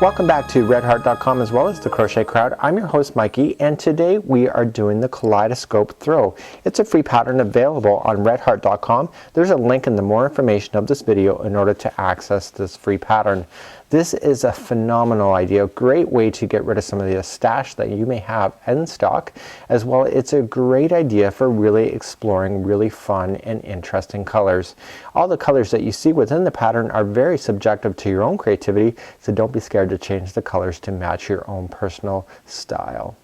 Welcome back to redheart.com as well as the Crochet Crowd. I'm your host Mikey, and today we are doing the Kaleidoscope Throw. It's a free pattern available on redheart.com. There's a link in the more information of this video in order to access this free pattern. This is a phenomenal idea, a great way to get rid of some of the stash that you may have in stock. As well, it's a great idea for really exploring really fun and interesting colors. All the colors that you see within the pattern are very subjective to your own creativity, so don't be scared to change the colors to match your own personal style.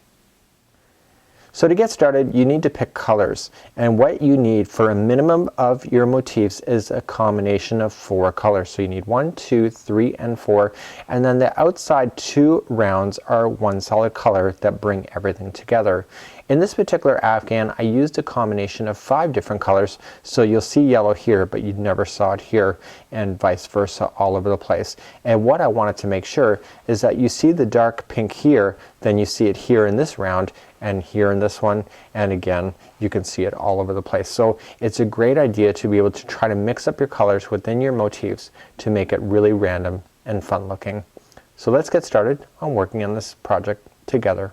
So to get started, you need to pick colors, and what you need for a minimum of your motifs is a combination of 4 colors. So you need 1, 2, 3, and 4, and then the outside 2 rounds are one solid color that bring everything together. In this particular Afghan, I used a combination of 5 different colors, so you'll see yellow here but you never saw it here, and vice versa all over the place. And what I wanted to make sure is that you see the dark pink here, then you see it here in this round, and here in this one, and again you can see it all over the place. So it's a great idea to be able to try to mix up your colors within your motifs to make it really random and fun looking. So let's get started on working on this project together.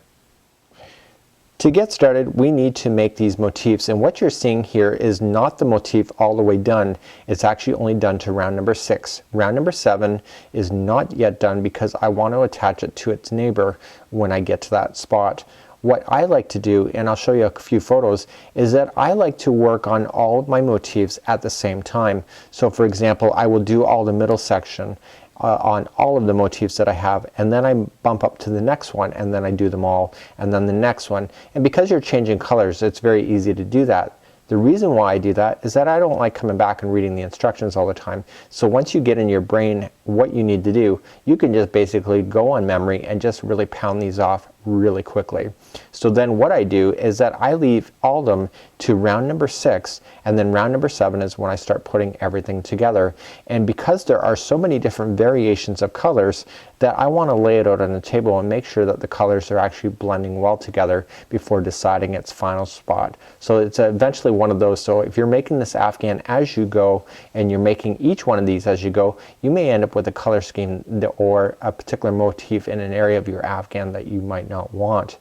To get started, we need to make these motifs, and what you're seeing here is not the motif all the way done. It's actually only done to round number 6. Round number 7 is not yet done because I want to attach it to its neighbor when I get to that spot. What I like to do, and I'll show you a few photos, is that I like to work on all of my motifs at the same time. So for example, I will do all the middle section on all of the motifs that I have, and then I bump up to the next one, and then I do them all, and then the next one. And because you're changing colors, it's very easy to do that. The reason why I do that is that I don't like coming back and reading the instructions all the time. So once you get in your brain what you need to do, you can just basically go on memory and just really pound these off really quickly. So then what I do is that I leave all of them to round number 6, and then round number 7 is when I start putting everything together. And because there are so many different variations of colors, that I want to lay it out on the table and make sure that the colors are actually blending well together before deciding its final spot. So it's eventually one of those. So if you're making this Afghan as you go, and you're making each one of these as you go, you may end up with a color scheme or a particular motif in an area of your Afghan that you might not want.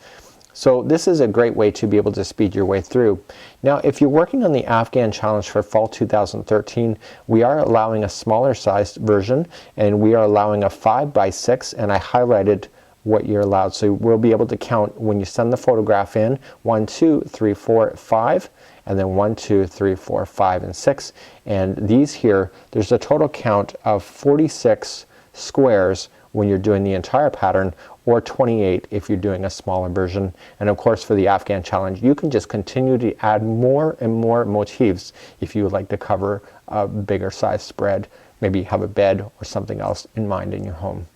So this is a great way to be able to speed your way through. Now if you're working on the Afghan challenge for fall 2013, we are allowing a smaller sized version, and we are allowing a 5x6, and I highlighted what you're allowed. So we'll be able to count when you send the photograph in 1, 2, 3, 4, 5, and then 1, 2, 3, 4, 5, and 6. And these here, there's a total count of 46 squares when you're doing the entire pattern, or 28 if you're doing a smaller version. And of course for the Afghan challenge, you can just continue to add more and more motifs if you would like to cover a bigger size spread. Maybe have a bed or something else in mind in your home.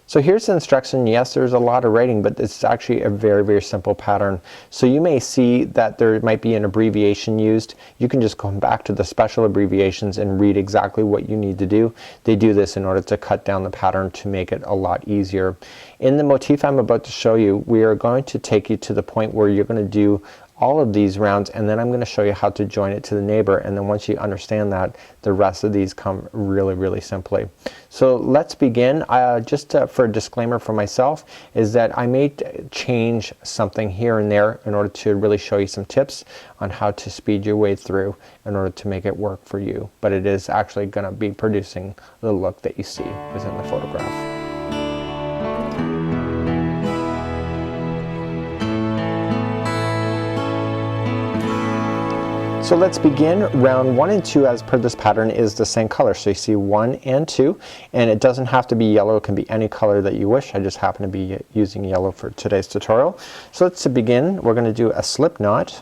So here's the instruction. Yes, there's a lot of writing, but it's actually a very, very simple pattern. So you may see that there might be an abbreviation used. You can just go back to the special abbreviations and read exactly what you need to do. They do this in order to cut down the pattern to make it a lot easier. In the motif I'm about to show you, we are going to take you to the point where you're going to do all of these rounds, and then I'm going to show you how to join it to the neighbor, and then once you understand that, the rest of these come really, really simply. So let's begin. Just for a disclaimer for myself is that I may change something here and there in order to really show you some tips on how to speed your way through in order to make it work for you, but it is actually going to be producing the look that you see within the photograph. So let's begin. Round 1 and 2 as per this pattern is the same color. So you see 1 and 2, and it doesn't have to be yellow. It can be any color that you wish. I just happen to be using yellow for today's tutorial. So let's begin. We're going to do a slip knot.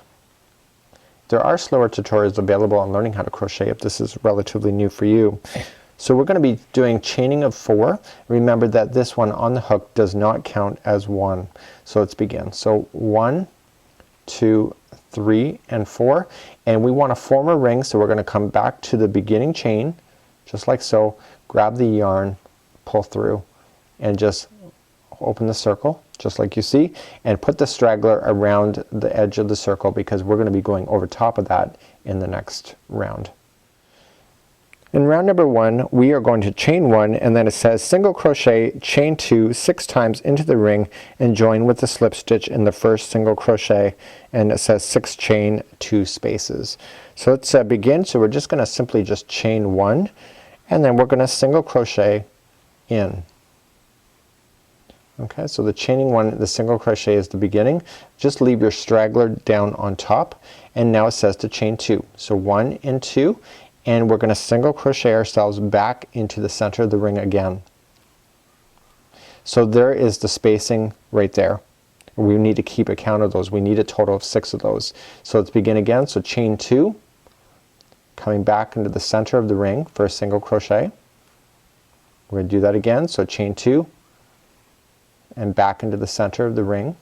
There are slower tutorials available on learning how to crochet if this is relatively new for you. So we're going to be doing chaining of 4. Remember that this one on the hook does not count as 1. So let's begin. So 1, 2, 3, and 4, and we want to form a ring, so we're going to come back to the beginning chain just like so, grab the yarn, pull through, and just open the circle just like you see, and put the straggler around the edge of the circle because we're going to be going over top of that in the next round. In round number 1, we are going to chain 1, and then it says single crochet, chain 2 6 times into the ring and join with the slip stitch in the first single crochet, and it says 6 chain 2 spaces. So let's begin. So we're just going to simply just chain 1, and then we're going to single crochet in. Okay, so the chaining 1, the single crochet is the beginning. Just leave your straggler down on top, and now it says to chain 2. So 1 and 2, and we're going to single crochet ourselves back into the center of the ring again. So there is the spacing right there. We need to keep account of those. We need a total of 6 of those. So let's begin again. So chain 2, coming back into the center of the ring for a single crochet. We're going to do that again. So chain 2 and back into the center of the ring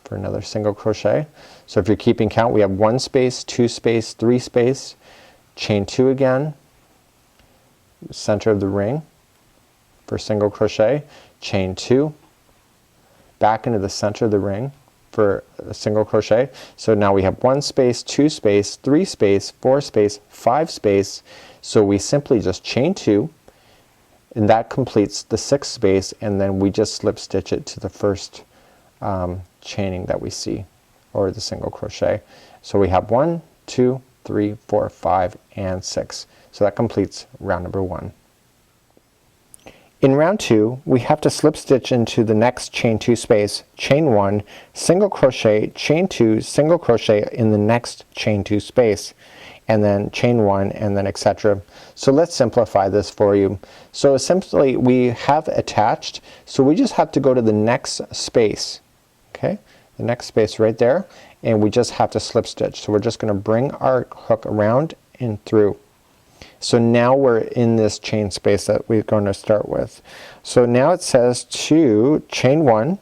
for another single crochet. So if you're keeping count, we have 1 space, 2 space, 3 space, chain 2 again, center of the ring for single crochet, chain 2, back into the center of the ring for a single crochet. So now we have 1 space, 2 space, 3 space, 4 space, 5 space. So we simply just chain 2, and that completes the 6th space, and then we just slip stitch it to the first chaining that we see, or the single crochet. So we have 1, 2, 3, 4, 5, and 6. So that completes round number 1. In round 2, we have to slip stitch into the next chain 2 space, chain 1, single crochet, chain 2, single crochet in the next chain 2 space, and then chain 1, and then etc. So let's simplify this for you. So essentially we have attached, so we just have to go to the next space, okay, the next space right there, and we just have to slip stitch. So we're just going to bring our hook around and through. So now we're in this chain space that we're going to start with. So now it says to chain 1,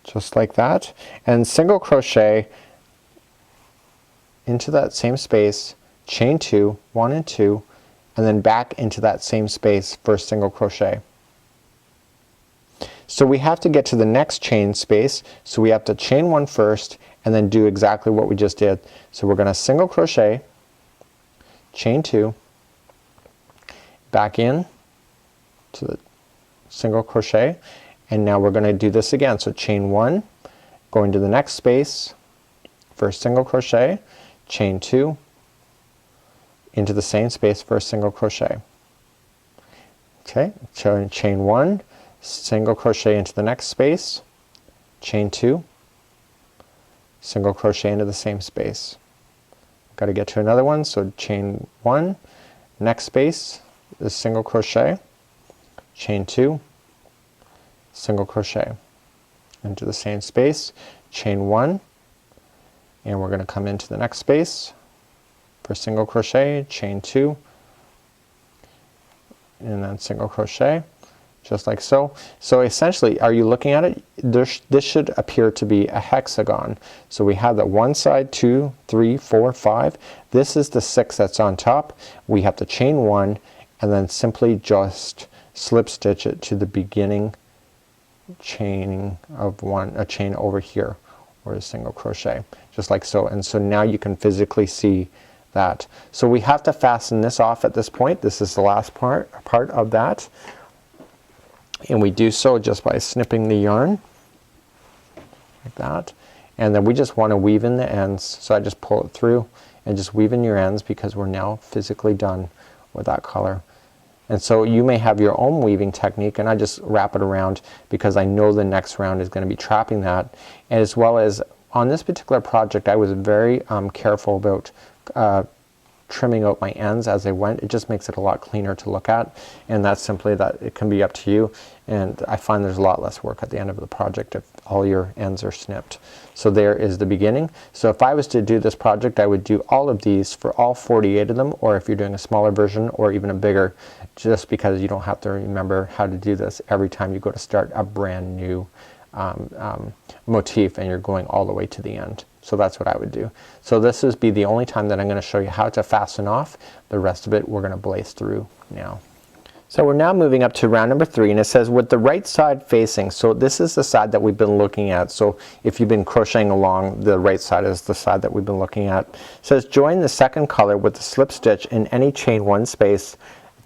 just like that, and single crochet into that same space, chain 2, 1 and 2, and then back into that same space for a single crochet. So we have to get to the next chain space, so we have to chain 1 first and then do exactly what we just did. So we're going to single crochet, chain 2, back in to the single crochet, and now we're going to do this again. So chain 1, going to the next space for a single crochet, chain 2, into the same space for a single crochet. Okay, so chain 1, single crochet into the next space, chain 2, single crochet into the same space. Got to get to another one, so chain 1, next space is single crochet, chain 2, single crochet into the same space, chain 1, and we're going to come into the next space for single crochet, chain 2, and then single crochet, just like so. So essentially, are you looking at it? This should appear to be a hexagon. So we have the one side, 2, 3, 4, 5. This is the 6 that's on top. We have to chain 1 and then simply just slip stitch it to the beginning chaining of a chain over here, or a single crochet, just like so. And so now you can physically see that. So we have to fasten this off at this point. This is the last part of that. And we do so just by snipping the yarn like that, and then we just want to weave in the ends. So I just pull it through and just weave in your ends, because we're now physically done with that color. And so you may have your own weaving technique, and I just wrap it around because I know the next round is going to be trapping that. And as well as on this particular project, I was very careful about trimming out my ends as I went. It just makes it a lot cleaner to look at, and that's simply that. It can be up to you, and I find there's a lot less work at the end of the project if all your ends are snipped. So there is the beginning. So if I was to do this project, I would do all of these for all 48 of them, or if you're doing a smaller version or even a bigger, just because you don't have to remember how to do this every time you go to start a brand new motif and you're going all the way to the end. So that's what I would do. So this would be the only time that I'm going to show you how to fasten off. The rest of it we're going to blaze through now. So we're now moving up to round number 3, and it says with the right side facing. So this is the side that we've been looking at. So if you've been crocheting along, the right side is the side that we've been looking at. It says join the second color with the slip stitch in any chain 1 space,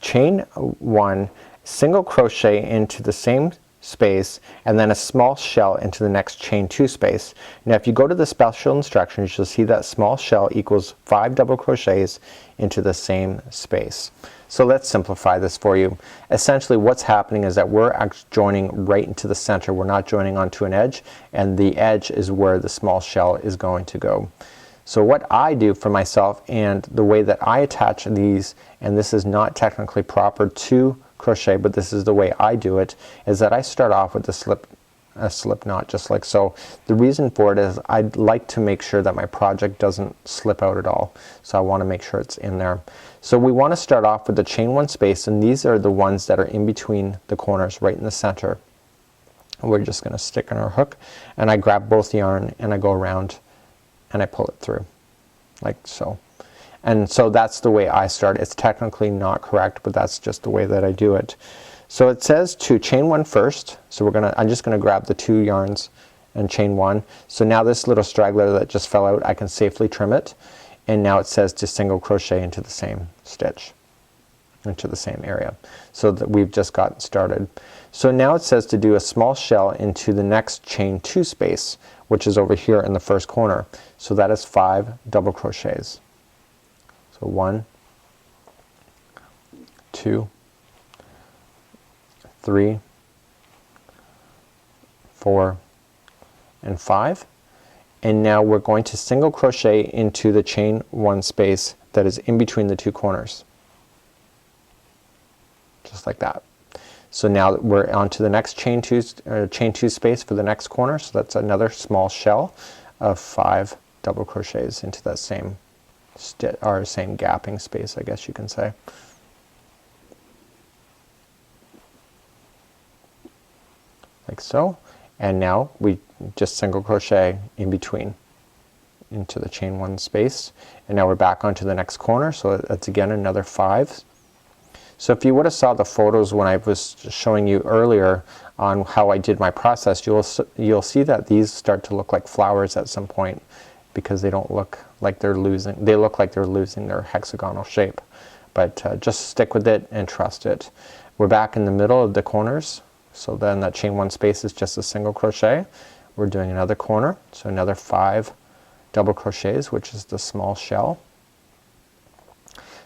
chain 1, single crochet into the same space, and then a small shell into the next chain 2 space. Now if you go to the special instructions, you'll see that small shell equals 5 double crochets into the same space. So let's simplify this for you. Essentially what's happening is that we're actually joining right into the center. We're not joining onto an edge, and the edge is where the small shell is going to go. So what I do for myself, and the way that I attach these, and this is not technically proper to crochet, but this is the way I do it, is that I start off with a slip knot just like so. The reason for it is I'd like to make sure that my project doesn't slip out at all. So I want to make sure it's in there. So we want to start off with the chain 1 space, and these are the ones that are in between the corners right in the center. We're just going to stick in our hook, and I grab both yarn and I go around and I pull it through like so. And so that's the way I start. It's technically not correct, but that's just the way that I do it. So it says to chain 1 first. So I'm just gonna grab the 2 yarns and chain 1. So now this little straggler that just fell out, I can safely trim it. And now it says to single crochet into the same stitch, into the same area. So that we've just gotten started. So now it says to do a small shell into the next chain 2 space, which is over here in the first corner. So that is 5 double crochets. So 1, 2, 3, 4, and 5. And now we're going to single crochet into the chain 1 space that is in between the 2 corners. Just like that. So now we're on to the next chain 2 space for the next corner. So that's another small shell of 5 double crochets into that same same gapping space, I guess you can say. Like so. And now we just single crochet in between into the chain 1 space, and now we're back onto the next corner. So that's again another 5. So if you would have saw the photos when I was showing you earlier on how I did my process, you'll see that these start to look like flowers at some point, because they don't look like they look like they're losing their hexagonal shape. But just stick with it and trust it. We're back in the middle of the corners, so then that chain 1 space is just a single crochet. We're doing another corner, so another 5 double crochets, which is the small shell.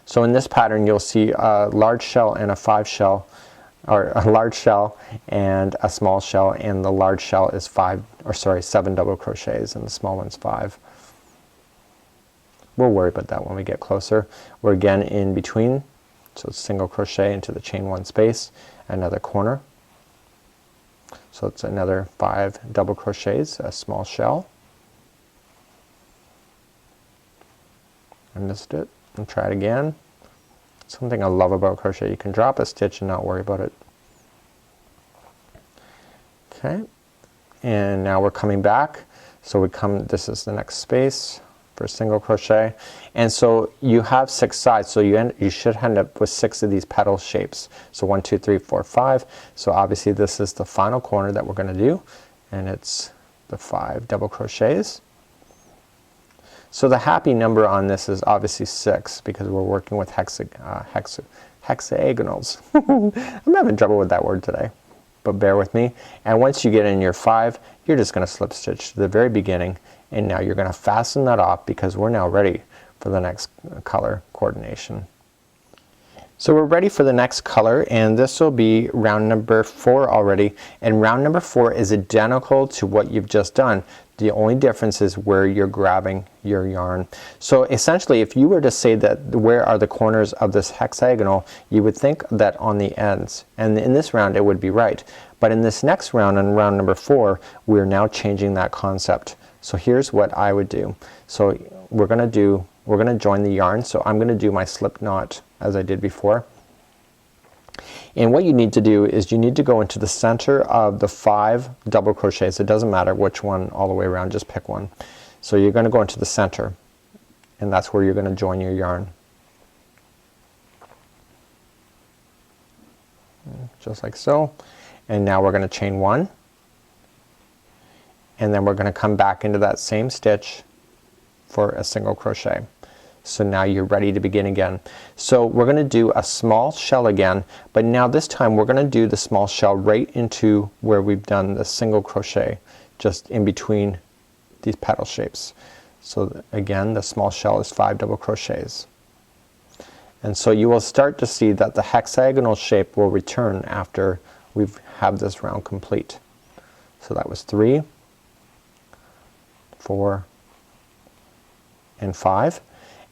So in this pattern you'll see a large shell and a 5 shell, or a large shell and a small shell, and the large shell is 7 double crochets and the small one's 5. We'll worry about that when we get closer. We're again in between, so single crochet into the chain 1 space, another corner. So it's another 5 double crochets, a small shell. I missed it. And try it again. Something I love about crochet, you can drop a stitch and not worry about it. Okay, and now we're coming back. So this is the next space for a single crochet, and so you have 6 sides, so you should end up with 6 of these petal shapes. So 1, 2, 3, 4, 5. So obviously this is the final corner that we're going to do, and it's the 5 double crochets. So the happy number on this is obviously 6, because we're working with hexagonals. I'm having trouble with that word today, but bear with me. And once you get in your 5, you're just going to slip stitch to the very beginning, and now you're going to fasten that off, because we're now ready for the next color coordination. So we're ready for the next color, and this will be round number 4 already, and round number 4 is identical to what you've just done. The only difference is where you're grabbing your yarn. So essentially, if you were to say that where are the corners of this hexagonal, you would think that on the ends, and in this round it would be right. But in this next round, in round number 4, we're now changing that concept. So here's what I would do. So we're gonna join the yarn. So I'm gonna do my slip knot as I did before. And what you need to do is you need to go into the center of the 5 double crochets. It doesn't matter which one all the way around, just pick one. So you're going to go into the center, and that's where you're going to join your yarn. just like so. And now we're going to chain 1, and then we're going to come back into that same stitch for a single crochet. So now you're ready to begin again. So we're going to do a small shell again, but now this time we're going to do the small shell right into where we've done the single crochet, just in between these petal shapes. So again, the small shell is 5 double crochets. And so you will start to see that the hexagonal shape will return after we have this round complete. So that was 3, 4, and 5.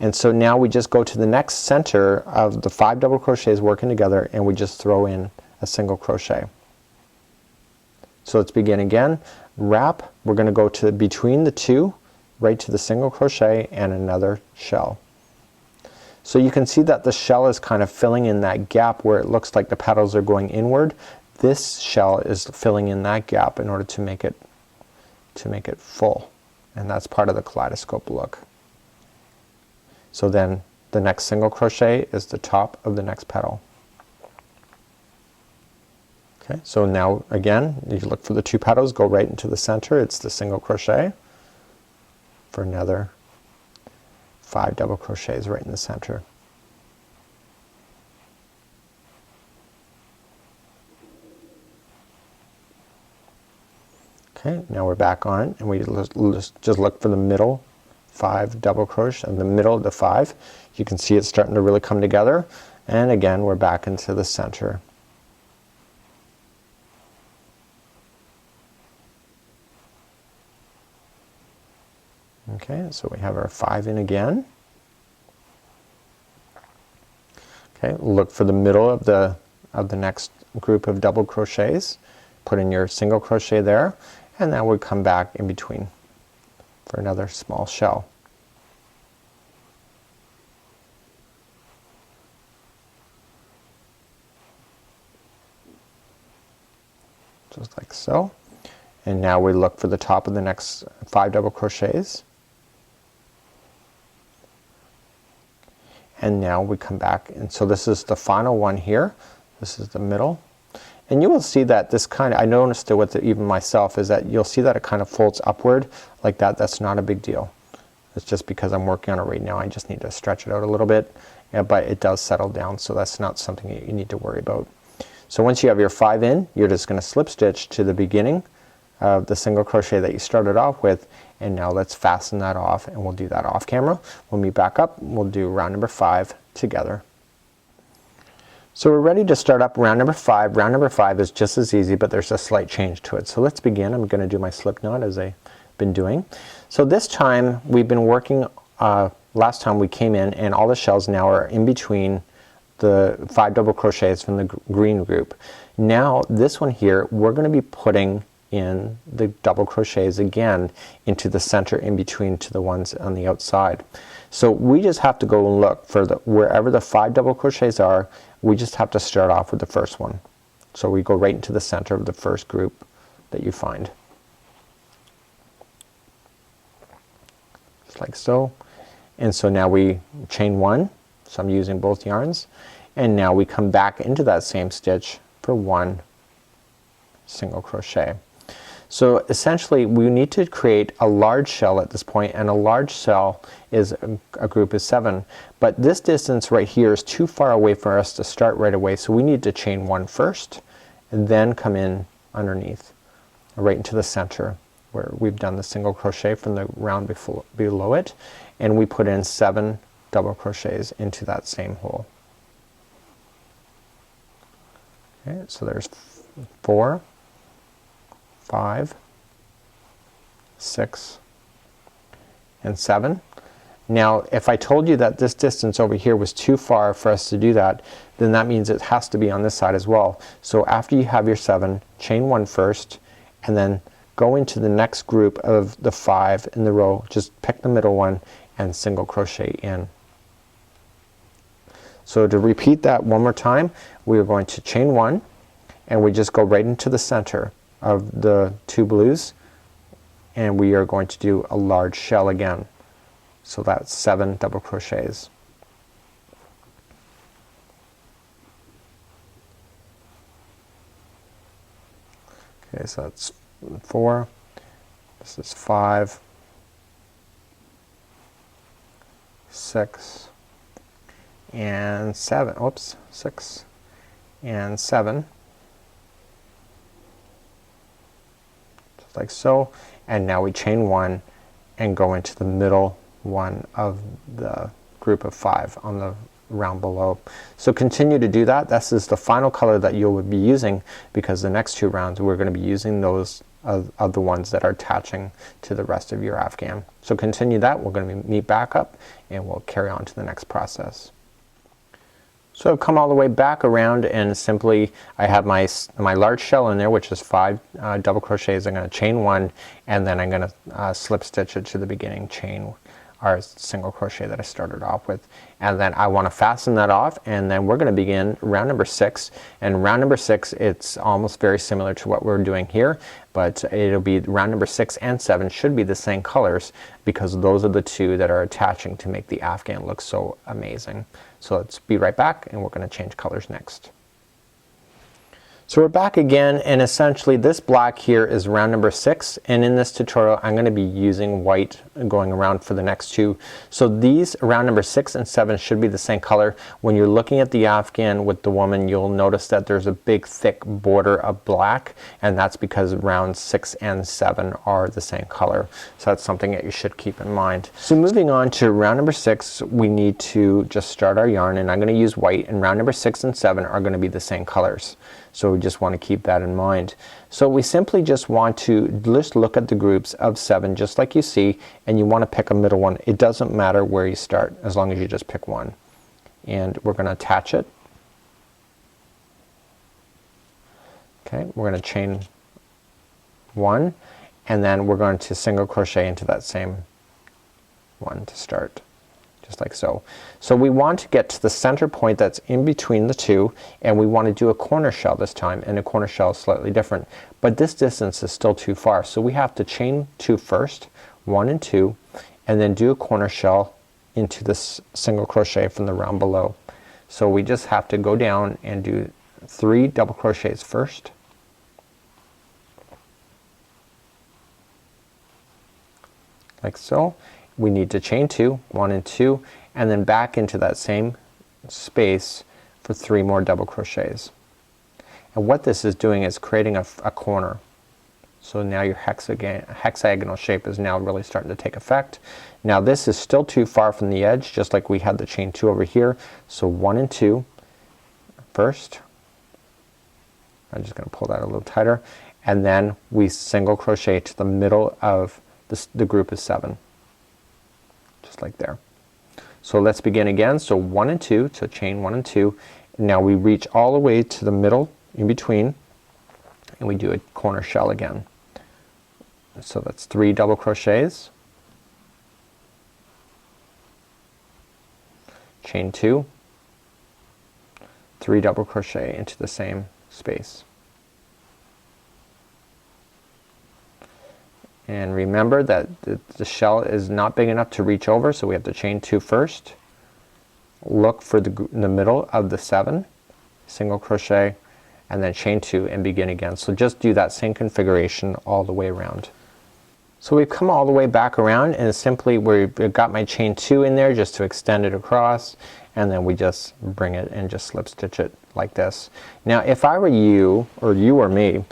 And so now we just go to the next center of the 5 double crochets working together, and we just throw in a single crochet. So let's begin again. Wrap, we're going to go to between the two, right to the single crochet and another shell. So you can see that the shell is kind of filling in that gap where it looks like the petals are going inward. This shell is filling in that gap in order to make it full, and that's part of the kaleidoscope look. So then the next single crochet is the top of the next petal. Okay, so now again you look for the 2 petals, go right into the center, it's the single crochet for another 5 double crochets right in the center. Okay, now we're back on, and we just look for the middle 5 double crochet in the middle of the 5. You can see it's starting to really come together, and again we're back into the center. Okay, so we have our 5 in again. Okay, look for the middle of the next group of double crochets, put in your single crochet there, and then we come back in between for another small shell. Just like so. And now we look for the top of the next 5 double crochets. And now we come back, and so this is the final one here. This is the middle. And you will see that this kind of, I noticed it with even myself, is that you'll see that it kind of folds upward like that. That's not a big deal. It's just because I'm working on it right now. I just need to stretch it out a little bit, but it does settle down, so that's not something that you need to worry about. So once you have your 5 in, you're just going to slip stitch to the beginning of the single crochet that you started off with, and now let's fasten that off, and we'll do that off camera. We'll meet back up, we'll do round number 5 together. So we're ready to start up round number 5. Round number 5 is just as easy, but there's a slight change to it. So let's begin. I'm going to do my slip knot as I've been doing. So this time we've been working, last time we came in and all the shells now are in between the 5 double crochets from the green group. Now this one here, we're going to be putting in the double crochets again into the center in between to the ones on the outside. So we just have to go and look for wherever the 5 double crochets are. We just have to start off with the first one. So we go right into the center of the first group that you find. Just like so. And so now we chain 1. So I'm using both yarns. And now we come back into that same stitch for 1 single crochet. So essentially we need to create a large shell at this point, and a large shell is a group of 7, but this distance right here is too far away for us to start right away, so we need to chain 1 first and then come in underneath right into the center where we've done the single crochet from the round below it, and we put in 7 double crochets into that same hole. Okay, so there's 4, 5, 6, and 7. Now if I told you that this distance over here was too far for us to do that, then that means it has to be on this side as well. So after you have your 7, chain 1 first, and then go into the next group of the 5 in the row, just pick the middle one and single crochet in. So to repeat that one more time, we are going to chain 1, and we just go right into the center of the 2 blues, and we are going to do a large shell again. So that's 7 double crochets. Okay, so that's 4, this is 5, 6, and 7. Oops, 6 and 7, just like so. And now we chain 1 and go into the middle one of the group of 5 on the round below. So continue to do that. This is the final color that you will be using, because the next 2 rounds we're going to be using those of the ones that are attaching to the rest of your Afghan. So continue that. We're going to meet back up and we'll carry on to the next process. So I've come all the way back around, and simply I have my large shell in there, which is 5 double crochets. I'm going to chain 1, and then I'm going to slip stitch it to the beginning chain, our single crochet that I started off with, and then I want to fasten that off, and then we're going to begin round number 6. And round number 6, it's almost very similar to what we're doing here, but it'll be round number 6 and 7 should be the same colors, because those are the 2 that are attaching to make the Afghan look so amazing. So let's be right back, and we're going to change colors next. So we're back again, and essentially this black here is round number 6, and in this tutorial I'm going to be using white going around for the next 2. So these round number 6 and 7 should be the same color. When you're looking at the Afghan with the woman, you'll notice that there's a big thick border of black, and that's because rounds 6 and 7 are the same color. So that's something that you should keep in mind. So moving on to round number 6, we need to just start our yarn, and I'm going to use white, and round number 6 and 7 are going to be the same colors. So we just want to keep that in mind. So we simply just want to just look at the groups of 7 just like you see, and you want to pick a middle one. It doesn't matter where you start as long as you just pick one. And we're going to attach it. Okay, we're going to chain 1, and then we're going to single crochet into that same one to start. Just like so. So we want to get to the center point that's in between the 2, and we want to do a corner shell this time, and a corner shell is slightly different, but this distance is still too far, so we have to chain 2 first, 1 and 2, and then do a corner shell into this single crochet from the round below. So we just have to go down and do 3 double crochets first, like so. We need to chain 2, 1 and 2, and then back into that same space for 3 more double crochets. And what this is doing is creating a corner. So now your hexagonal shape is now really starting to take effect. Now this is still too far from the edge, just like we had the chain 2 over here. So 1 and 2 first. I'm just going to pull that a little tighter, and then we single crochet to the middle of the group of 7. Just like there. So let's begin again. So 1 and 2, so chain 1 and 2. Now we reach all the way to the middle in between, and we do a corner shell again. So that's 3 double crochets, chain 2, 3 double crochet into the same space. And remember that the shell is not big enough to reach over, so we have to chain 2 first. Look for the middle of the 7, single crochet, and then chain 2 and begin again. So just do that same configuration all the way around. So we've come all the way back around, and simply we've got my chain 2 in there just to extend it across, and then we just bring it and just slip stitch it like this. Now if I were you, or you or me,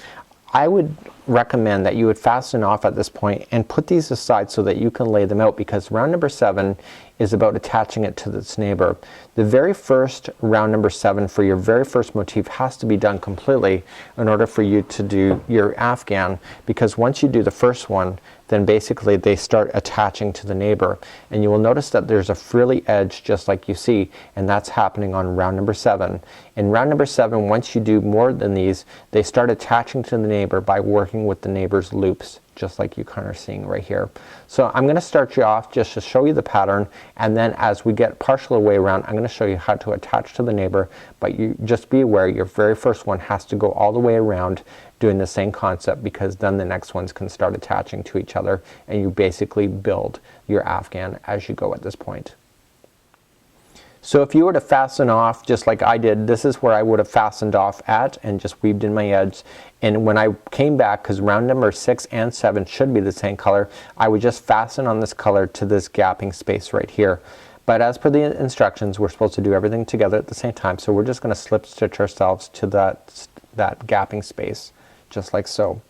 I would recommend that you would fasten off at this point and put these aside so that you can lay them out, because round number 7 is about attaching it to its neighbor. The very first round number 7 for your very first motif has to be done completely in order for you to do your Afghan, because once you do the first one, then basically they start attaching to the neighbor, and you will notice that there's a frilly edge just like you see, and that's happening on round number 7. In round number 7, once you do more than these, they start attaching to the neighbor by working with the neighbor's loops, just like you kind of seeing right here. So I'm going to start you off just to show you the pattern, and then as we get partial way around, I'm going to show you how to attach to the neighbor, but you just be aware your very first one has to go all the way around doing the same concept, because then the next ones can start attaching to each other, and you basically build your Afghan as you go at this point. So if you were to fasten off just like I did, this is where I would have fastened off at and just weaved in my edge. And when I came back, because round number 6 and 7 should be the same color, I would just fasten on this color to this gapping space right here. But as per the instructions, we're supposed to do everything together at the same time. So we're just going to slip stitch ourselves to that gapping space, just like so.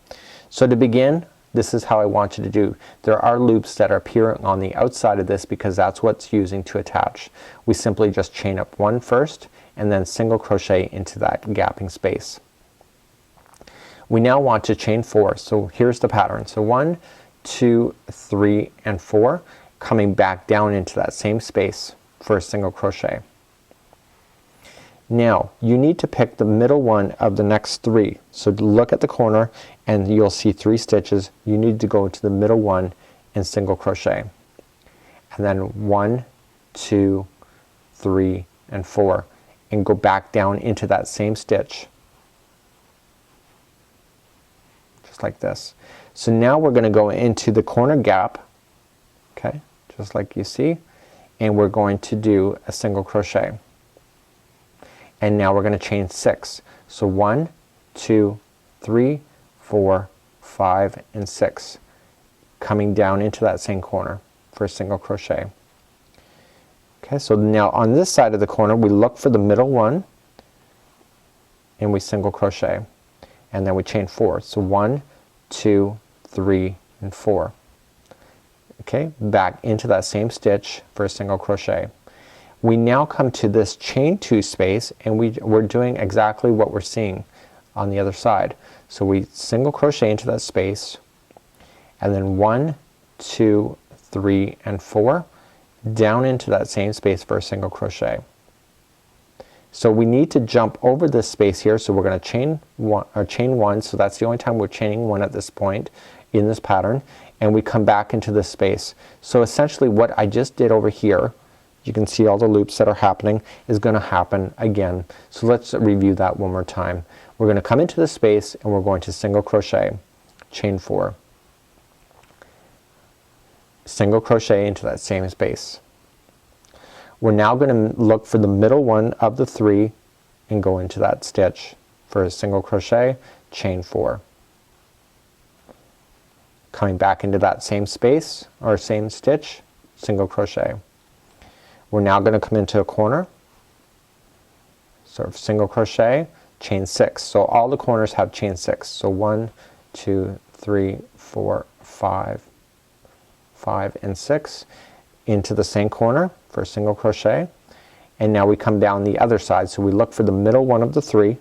So to begin, this is how I want you to do. There are loops that are appearing on the outside of this because that's what's using to attach. We simply just chain up 1 first and then single crochet into that gapping space. We now want to chain 4. So here's the pattern. So 1, 2, 3, and 4, coming back down into that same space for a single crochet. Now you need to pick the middle one of the next 3. So look at the corner and you'll see 3 stitches. You need to go into the middle one and single crochet. And then 1, 2, 3, and 4. And go back down into that same stitch. Just like this. So now we're going to go into the corner gap. Okay, just like you see. And we're going to do a single crochet. And now we're going to chain 6. So 1, 2, 3, 4, 5, and 6, coming down into that same corner for a single crochet. Okay, so now on this side of the corner we look for the middle one and we single crochet and then we chain 4. So 1, 2, 3, and 4. Okay, back into that same stitch for a single crochet. We now come to this chain 2 space and we're doing exactly what we're seeing on the other side. So we single crochet into that space and then 1, 2, 3, and 4 down into that same space for a single crochet. So we need to jump over this space here, so we're going to chain 1, so that's the only time we're chaining 1 at this point in this pattern, and we come back into this space. So essentially what I just did over here, you can see all the loops that are happening, is going to happen again. So let's review that one more time. We're going to come into the space and we're going to single crochet, chain 4, single crochet into that same space. We're now going to look for the middle one of the 3 and go into that stitch for a single crochet, chain 4. Coming back into that same space or same stitch, single crochet. We're now going to come into a corner, sort of single crochet, chain 6. So all the corners have chain 6. So 1, 2, 3, 4, 5, 5, and 6 into the same corner for a single crochet. And now we come down the other side. So we look for the middle one of the 3,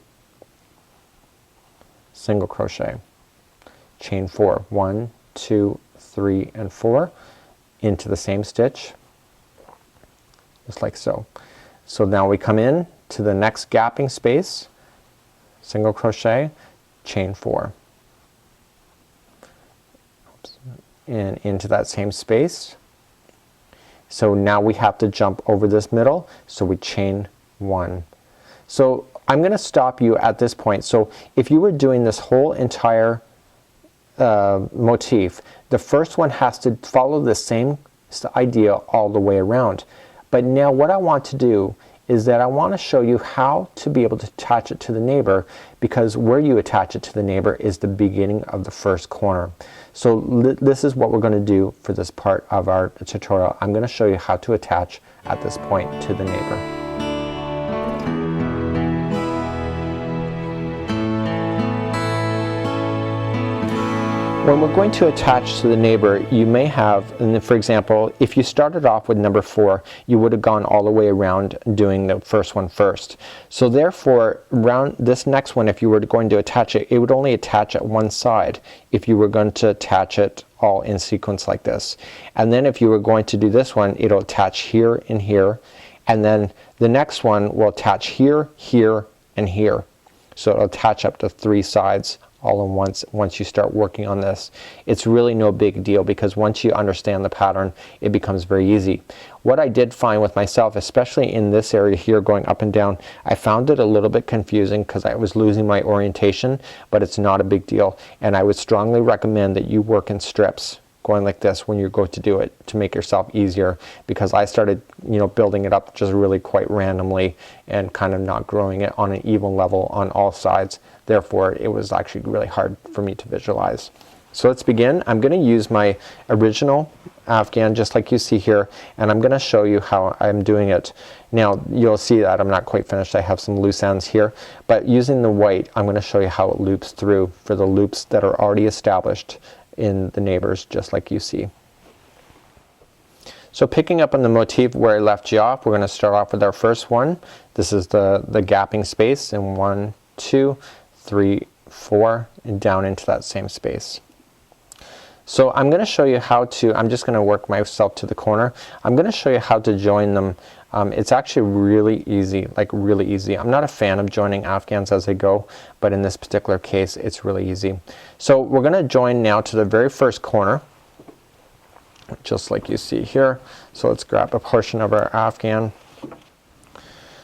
single crochet, chain 4, 1, 2, 3, and 4 into the same stitch, just like so. So now we come in to the next gapping space, single crochet, chain 4. Oops. And into that same space. So now we have to jump over this middle, so we chain 1. So I'm going to stop you at this point. So if you were doing this whole entire motif, the first one has to follow the same idea all the way around. But now what I want to do is that I want to show you how to be able to attach it to the neighbor, because where you attach it to the neighbor is the beginning of the first corner. So this is what we're going to do for this part of our tutorial. I'm going to show you how to attach at this point to the neighbor. When we're going to attach to the neighbor, you may have, and for example, if you started off with number 4, you would have gone all the way around doing the first one first. So therefore, around this next one, if you were going to attach it, it would only attach at one side if you were going to attach it all in sequence like this. And then if you were going to do this one, it'll attach here and here, and then the next one will attach here, here, and here. So it'll attach up to 3 sides all in once you start working on this. It's really no big deal, because once you understand the pattern, it becomes very easy. What I did find with myself, especially in this area here going up and down, I found it a little bit confusing because I was losing my orientation, but it's not a big deal, and I would strongly recommend that you work in strips going like this when you go to do it, to make yourself easier, because I started, you know, building it up just really quite randomly and kind of not growing it on an even level on all sides. Therefore it was actually really hard for me to visualize. So let's begin. I'm going to use my original Afghan just like you see here, and I'm going to show you how I'm doing it. Now you'll see that I'm not quite finished. I have some loose ends here, but using the white I'm going to show you how it loops through for the loops that are already established in the neighbors, just like you see. So picking up on the motif where I left you off, we're going to start off with our first one. This is the gapping space, and 1, 2, 3, 4, and down into that same space. So I'm going to show you how to, I'm just going to work myself to the corner. I'm going to show you how to join them. It's actually really easy, like really easy. I'm not a fan of joining Afghans as they go, but in this particular case it's really easy. So we're going to join now to the very first corner, just like you see here. So let's grab a portion of our Afghan.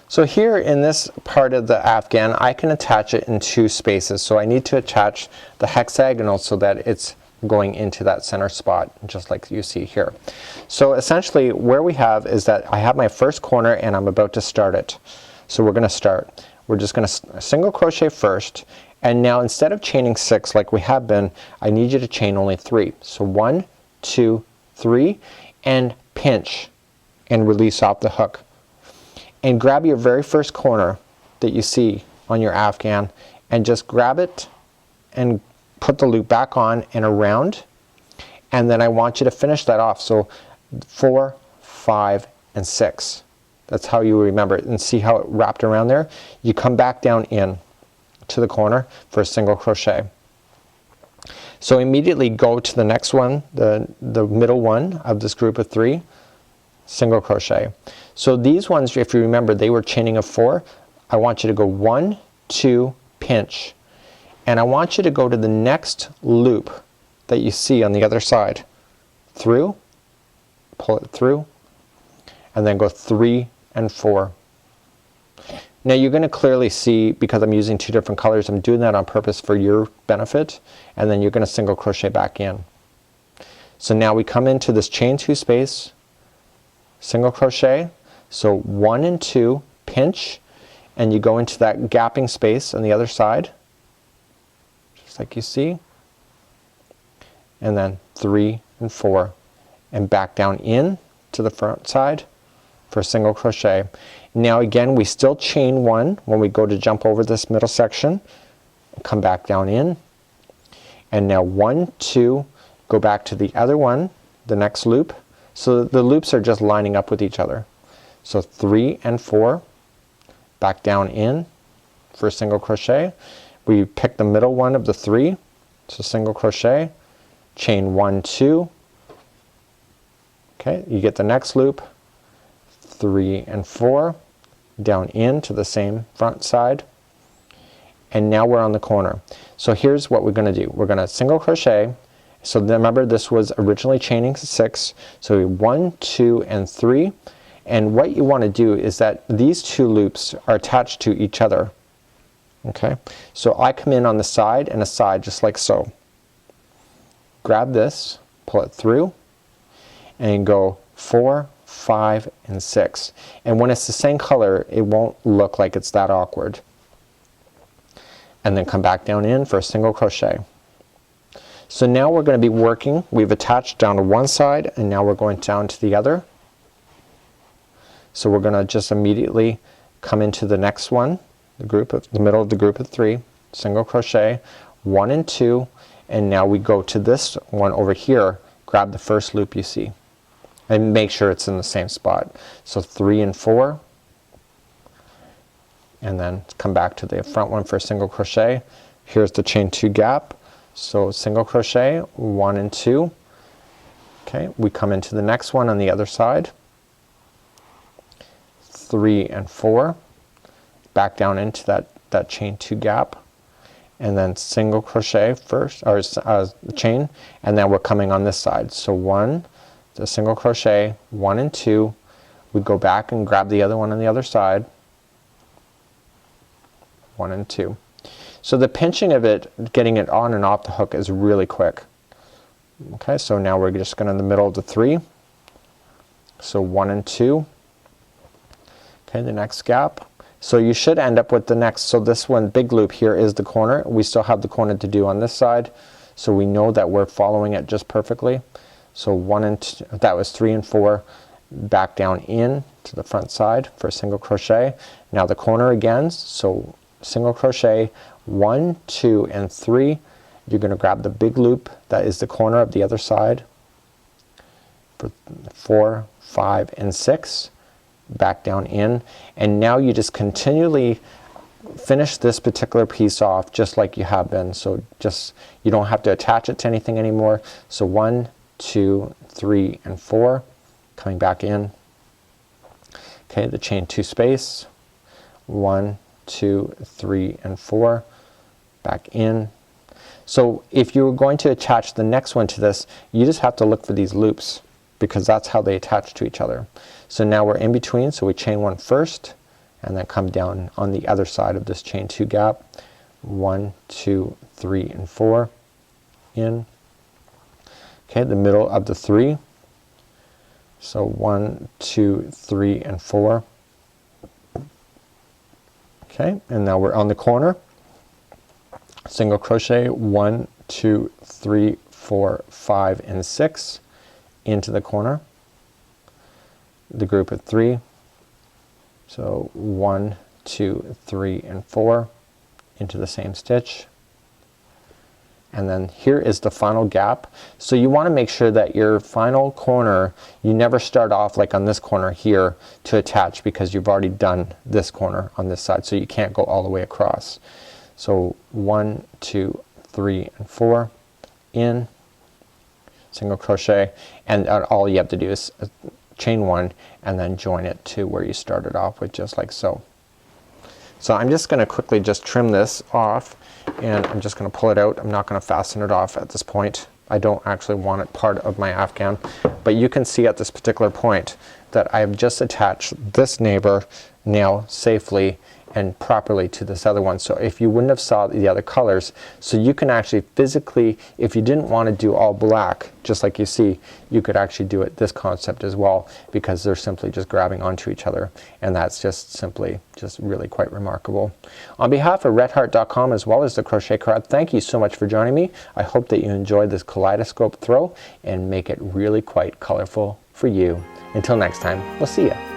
So here in this part of the Afghan I can attach it in 2 spaces. So I need to attach the hexagonal so that it's going into that center spot, just like you see here. So essentially where we have is that I have my first corner and I'm about to start it. So we're going to start. We're just going to single crochet first, and now instead of chaining 6 like we have been, I need you to chain only 3. So 1, 2, 3, and pinch and release off the hook. And grab your very first corner that you see on your Afghan and just grab it and put the loop back on and around, and then I want you to finish that off. So 4, 5, and 6. That's how you remember it, and see how it wrapped around there. You come back down in to the corner for a single crochet. So immediately go to the next one, the middle one of this group of 3, single crochet. So these ones, if you remember, they were chaining of 4. I want you to go 1, 2, pinch. And I want you to go to the next loop that you see on the other side. Through, pull it through, and then go 3 and 4. Now you're going to clearly see, because I'm using 2 different colors, I'm doing that on purpose for your benefit, and then you're going to single crochet back in. So now we come into this chain 2 space, single crochet, so 1 and 2, pinch, and you go into that gapping space on the other side, like you see, and then 3 and 4, and back down in to the front side for a single crochet. Now again we still chain 1 when we go to jump over this middle section, come back down in, and now 1, 2, go back to the other one, the next loop. So the loops are just lining up with each other. So 3 and 4, back down in for a single crochet. We pick the middle one of the 3, so single crochet, chain 1, 2, okay, you get the next loop, 3 and 4, down into the same front side, and now we're on the corner. So here's what we're going to do. We're going to single crochet. So remember, this was originally chaining 6, so 1, 2, and 3, and what you want to do is that these 2 loops are attached to each other. Okay, so I come in on the side and a side, just like so. Grab this, pull it through, and go 4, 5, and 6. And when it's the same color, it won't look like it's that awkward. And then come back down in for a single crochet. So now we're going to be working, we've attached down to one side, and now we're going down to the other. So we're going to just immediately come into the next one, the middle of the group of 3, single crochet, 1 and 2, and now we go to this one over here, grab the first loop you see, and make sure it's in the same spot. So 3 and 4, and then come back to the front one for a single crochet. Here's the chain 2 gap, so single crochet, 1 and 2. Okay, we come into the next one on the other side, 3 and 4, back down into that chain 2 gap, and then single crochet first, or chain, and then we're coming on this side. So 1, the single crochet, 1 and 2, we go back and grab the other one on the other side, 1 and 2. So the pinching of it, getting it on and off the hook, is really quick. Okay, so now we're just going in the middle of the 3. So 1 and 2. Okay, the next gap. So you should end up with the next, so this one big loop here is the corner. We still have the corner to do on this side, so we know that we're following it just perfectly. So 1 and 2, that was 3 and 4, back down in to the front side for a single crochet. Now the corner again, so single crochet, 1, 2 and 3. You're going to grab the big loop that is the corner of the other side for 4, 5 and 6, back down in, and now you just continually finish this particular piece off just like you have been. So just, you don't have to attach it to anything anymore. So 1, 2, 3 and 4, coming back in. Okay, the chain 2 space, 1, 2, 3 and 4, back in. So if you're going to attach the next one to this, you just have to look for these loops, because that's how they attach to each other. So now we're in between, so we chain 1 first and then come down on the other side of this chain 2 gap. 1, 2, 3 and 4 in. Okay, the middle of the 3. So 1, 2, 3 and 4. Okay, and now we're on the corner. Single crochet, 1, 2, 3, 4, 5 and 6 into the corner, the group of 3. So 1, 2, 3 and 4 into the same stitch, and then here is the final gap. So you want to make sure that your final corner, you never start off like on this corner here to attach, because you've already done this corner on this side, so you can't go all the way across. So 1, 2, 3 and 4 in, single crochet, and all you have to do is chain 1 and then join it to where you started off with, just like so. So I'm just going to quickly just trim this off, and I'm just going to pull it out. I'm not going to fasten it off at this point. I don't actually want it part of my Afghan, but you can see at this particular point that I've just attached this neighbor nail safely and properly to this other one. So if you wouldn't have saw the other colors, so you can actually physically, if you didn't want to do all black just like you see, you could actually do it this concept as well, because they're simply just grabbing onto each other, and that's just simply just really quite remarkable. On behalf of redheart.com as well as the Crochet Crowd, thank you so much for joining me. I hope that you enjoyed this kaleidoscope throw and make it really quite colorful for you. Until next time, we'll see you.